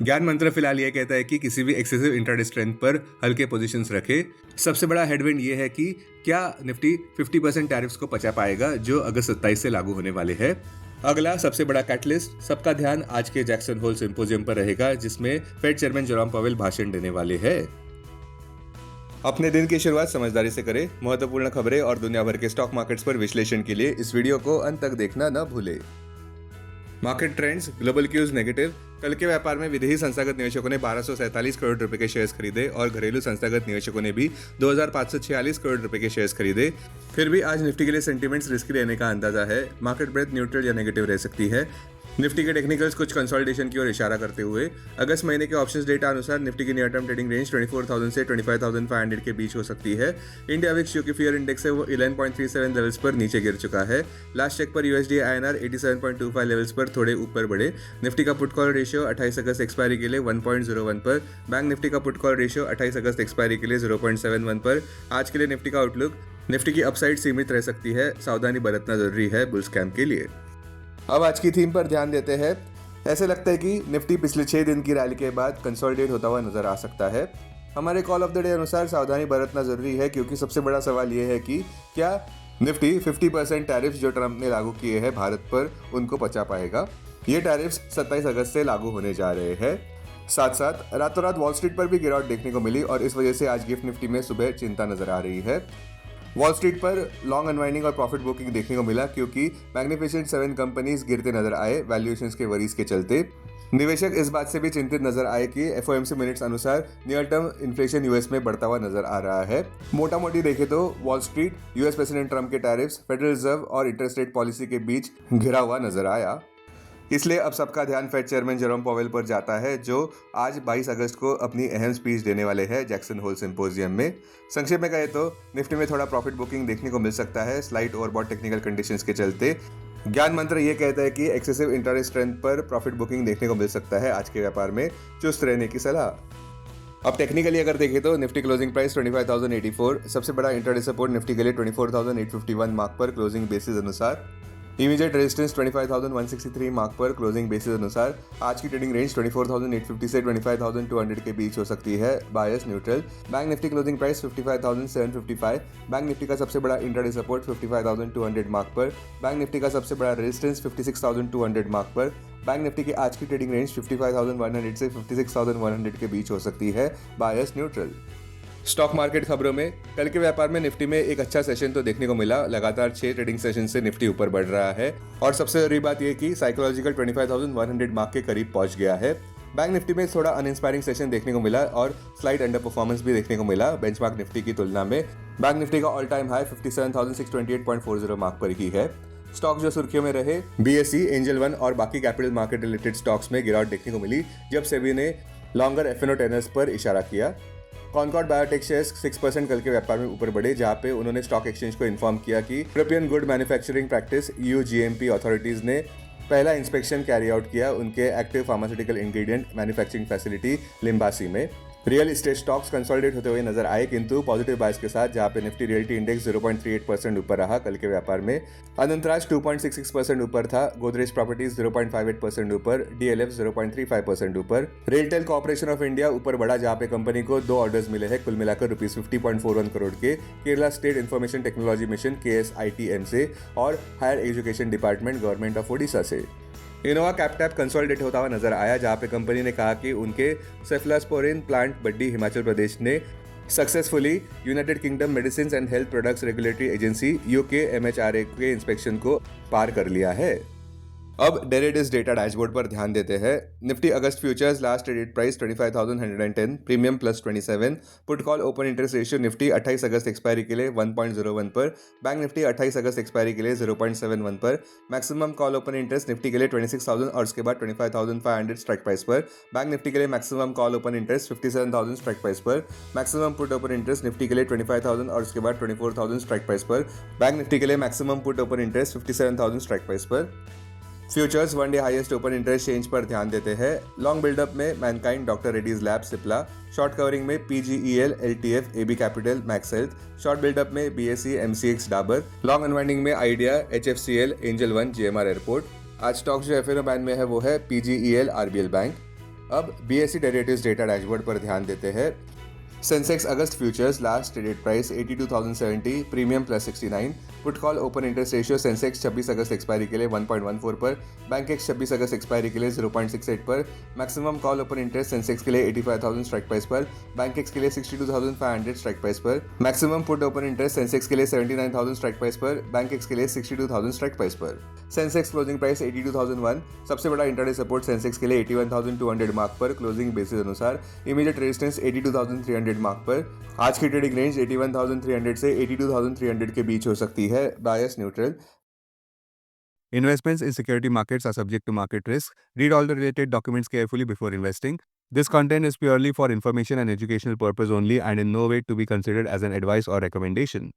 ज्ञान मंत्र फिलहाल ये कहता है कि किसी भी एक्सेसिव इंट्राडे स्ट्रेंथ पर हल्के पोजीशंस रखे। सबसे बड़ा हेडविंड ये है कि क्या निफ्टी 50% टैरिफ्स को पचा पाएगा जो अगस्त 27 से लागू होने वाले हैं। अगला सबसे बड़ा कैटलिस्ट, सबका ध्यान आज के जैक्सन होल सिंपोजियम पर रहेगा जिसमें फेड चेयरमैन जेरोम पावेल भाषण देने वाले हैं। अपने दिन की शुरुआत समझदारी से करें। महत्वपूर्ण खबरें और दुनिया भर के स्टॉक मार्केट्स पर विश्लेषण के लिए इस वीडियो को अंत तक देखना न भूलें। Market trends, global cues negative. कल के व्यापार में विदेशी संस्थागत निवेशकों ने 1247 करोड़ रुपए के शेयर्स खरीदे और घरेलू संस्थागत निवेशकों ने भी 2546 करोड़ रुपए के शेयर्स खरीदे। फिर भी आज निफ्टी के लिए सेंटीमेंट्स रिस्की रहने का अंदाजा है। मार्केट ब्रेथ न्यूट्रल या नेगेटिव रह सकती है। निफ्टी के टेक्निकल्स कुछ कंसोलिडेशन की ओर इशारा करते हुए अगस्त महीने के ऑप्शंस डेटा अनुसार निफ्टी की नियर टर्म ट्रेडिंग रेंज 24,000 से 25,500 के बीच हो सकती है। इंडिया विक्स जो कि फियर इंडेक्स है वो 11.37 लेवल्स पर नीचे गिर चुका है। लास्ट चेक पर यूएसडी आईएनआर 87.25 लेवल्स पर थोड़े ऊपर बढ़े। निफ्टी का पुट कॉल रेशियो 28 अगस्त एक्सपायरी के लिए 1.01 पर। बैंक निफ्टी का पुट कॉल रेशियो 28 अगस्त एक्सपायरी के लिए 0.71 पर। आज के लिए निफ्टी का आउटलुक, निफ्टी की अपसाइड सीमित रह सकती है, सावधानी बरतना जरूरी है बुल्स कैंप के लिए। अब आज की थीम पर ध्यान देते हैं। ऐसे लगता है कि निफ्टी पिछले 6 दिन की रैली के बाद कंसोलिडेट होता हुआ नजर आ सकता है। हमारे कॉल ऑफ द डे अनुसार सावधानी बरतना जरूरी है क्योंकि सबसे बड़ा सवाल यह है कि क्या निफ्टी 50% टैरिफ्स जो ट्रंप ने लागू किए हैं भारत पर उनको पचा पाएगा। ये टैरिफ्स 27 अगस्त से लागू होने जा रहे हैं। साथ साथ रातों रात वॉल स्ट्रीट पर भी गिरावट देखने को मिली और इस वजह से आज गिफ्ट निफ्टी में सुबह चिंता नजर आ रही है। वॉल स्ट्रीट पर लॉन्ग अनवाइंडिंग और प्रॉफिट बुकिंग देखने को मिला क्योंकि मैग्निफिसेंट 7 कंपनीज गिरते नजर आए वैल्यूएशंस के वरीज के चलते। निवेशक इस बात से भी चिंतित नजर आए कि एफओएमसी मिनट्स अनुसार नियर टर्म इन्फ्लेशन यूएस में बढ़ता हुआ नजर आ रहा है। मोटा मोटी देखे तो wall street US president Trump के टैरिफ्स, फेडरल रिजर्व और इंटरेस्ट रेट पॉलिसी के बीच घिरा हुआ नजर आया। इसलिए अब सबका ध्यान फेड चेयरमैन जेरोम पावेल पर जाता है जो आज 22 अगस्त को अपनी अहम स्पीच देने वाले हैं जैक्सन होल सिंपोजियम में। संक्षेप में कहे तो निफ्टी में थोड़ा प्रॉफिट बुकिंग देखने को मिल सकता है स्लाइट ओवरबॉट टेक्निकल कंडीशंस के चलते। ज्ञान मंत्र ये कहता है कि एक्सेसिव इंट्राडे स्ट्रेंथ पर प्रॉफिट बुकिंग देखने को मिल सकता है आज के व्यापार में, चुस्त रहने की सलाह। अब टेक्निकली अगर देखें तो निफ्टी क्लोजिंग प्राइस 25,084, सबसे बड़ा इंट्राडे सपोर्ट निफ्टी के लिए 24,851 मार्क पर क्लोजिंग बेसिस अनुसार। इमीडिएट रेजिस्टेंस 25,163 मार्क पर क्लोजिंग बेसिस अनुसार। आज की ट्रेडिंग रेंज 24,850 से 25,200 के बीच हो सकती है, bias neutral. Bank Nifty closing price 55,755। Bank Nifty का सबसे बड़ा इंट्राडे सपोर्ट 55,200 मार्क पर। बैंक निफ्टी का सबसे बड़ा रेजिस्टेंस 56,200 मार्क पर। बैंक निफ्टी की आज की ट्रेडिंग रेंज 55,100 से 56,100 के बीच हो सकती है, बायस न्यूट्रल। स्टॉक मार्केट खबरों में कल के व्यापार में निफ्टी में एक अच्छा सेशन तो देखने को मिला। लगातार 6 ट्रेडिंग सेशन से निफ्टी ऊपर बढ़ रहा है और सबसे जरूरी बात यह कि साइकोलॉजिकल 25,100 मार्क के करीब पहुंच गया है। बैंक निफ्टी में थोड़ा अनइंस्पायरिंग सेशन देखने को मिला और स्लाइड अंडर परफॉर्मेंस भी देखने को मिला बेंचमार्क निफ्टी की तुलना में। बैंक निफ्टी का ऑल टाइम हाई 57,628.40 मार्क पर ही है। स्टॉक जो सुर्खियों में रहे, बीएसई, एंजल वन और बाकी कैपिटल मार्केट रिलेटेड स्टॉक्स में गिरावट देखने को मिली जब सेबी ने लॉन्गर एफएनओ टेनर्स पर इशारा किया। कॉनकॉर्ड बायोटेक शेयर्स 6% कल के व्यापार में ऊपर बढ़े जहां पे उन्होंने स्टॉक एक्सचेंज को इन्फॉर्म किया कि European good manufacturing practice EU GMP authorities ने पहला इंस्पेक्शन कैरी आउट किया उनके active pharmaceutical ingredient manufacturing facility Limbasi में। रियल एस्टेट स्टॉक्स कंसोलिडेट होते हुए नजर आए किंतु पॉजिटिव बायस के साथ जहां पे निफ्टी रियल्टी इंडेक्स 0.38% ऊपर रहा कल के व्यापार में। अनंतराज 2.66% ऊपर था, गोदरेज प्रॉपर्टीज 0.58% ऊपर, डीएलएफ 0.35% ऊपर। रेलटेल कॉर्पोरेशन ऑफ इंडिया ऊपर बढ़ा जहां पे कंपनी को 2 ऑर्डर्स मिले हैं कुल मिलाकर ₹50.41 करोड़ के, Kerala state information technology mission KSITM से और higher education department government of Odisha से। इनोवा कैपटैप कंसोलिडेट होता हुआ नजर आया जहां पे कंपनी ने कहा कि उनके सेफ्लास्पोरिन प्लांट बड्डी हिमाचल प्रदेश ने successfully United kingdom medicine and health products regulatory agency UK MHRA के इंस्पेक्शन को पार कर लिया है। अब डेरिवेटिव्स डेटा डैशबोर्ड पर ध्यान देते हैं। निफ्टी अगस्त futures last traded price 25,110, premium +27। Put call open interest ratio Nifty 28 अगस्त एक्सपायरी के लिए 1.01 पर। बैंक निफ्टी 28 अगस्त एक्सपायरी के लिए 0.71 पर। Maximum call open interest Nifty के लिए 26,000 और उसके बाद 25,500 स्ट्राइक प्राइस पर। बैंक निफ्टी के लिए maximum call open interest 57,000 strike price पर। Maximum put open interest Nifty के लिए 25,000 और उसके बाद 24,000 स्ट्राइक प्राइस पर। बैंक निफ्टी के लिए maximum put open interest 57,000 strike price पर। Futures one day highest open interest change पर ध्यान देते हैं। लॉन्ग बिल्डअप में Mankind, doctor Reddy's lab, Cipla. Short covering में PGEL, LTF, AB capital, Max health. Short buildup में BSE, MCX, Dabur. Long unwinding में Idea, HFCL, Angel one, GMR airport. आज stock जो एफएनओ बैन में है वो है PGEL, RBL बैंक। अब BSE डेरिवेटिव्स डेटा डैशबोर्ड पर ध्यान देते हैं। सेंसेक्स अगस्त futures last traded price 82,070, premium +69। Put call open interest ratio Sensex 26 अगस्त एक्सपायरी के लिए 1.14 पर, बैंक एक्स 26 अगस्त एक्सपायरी के लिए 0.68 पर। Maximum call open interest Sensex के लिए 85,000 स्ट्राइक प्राइस पर, बैंक एक्स के लिए 62,500 स्ट्राइक प्राइस पर। Maximum put open interest Sensex के लिए 79,000 स्ट्राइक प्राइस पर, बैंक एक्स के लिए 62,000 स्ट्राइक प्राइस पर। सेंसेक्स क्लोजिंग प्राइस 82,001, सबसे बड़ा इंटरडे सपोर्ट सेंसेक्स के लिए 81,200 मार्क पर क्लोजिंग बेसिस अनुसार, इमीडिएट रेजिस्टेंस 82,300 मार्क पर। आज की ट्रेडिंग रेंज 81,300 से 82,300 के बीच हो सकती है, bias neutral. Investments in security markets are subject to market risk. Read all the related documents carefully before investing. This content is purely for information and educational purpose only and in no way to be considered as an advice or recommendation.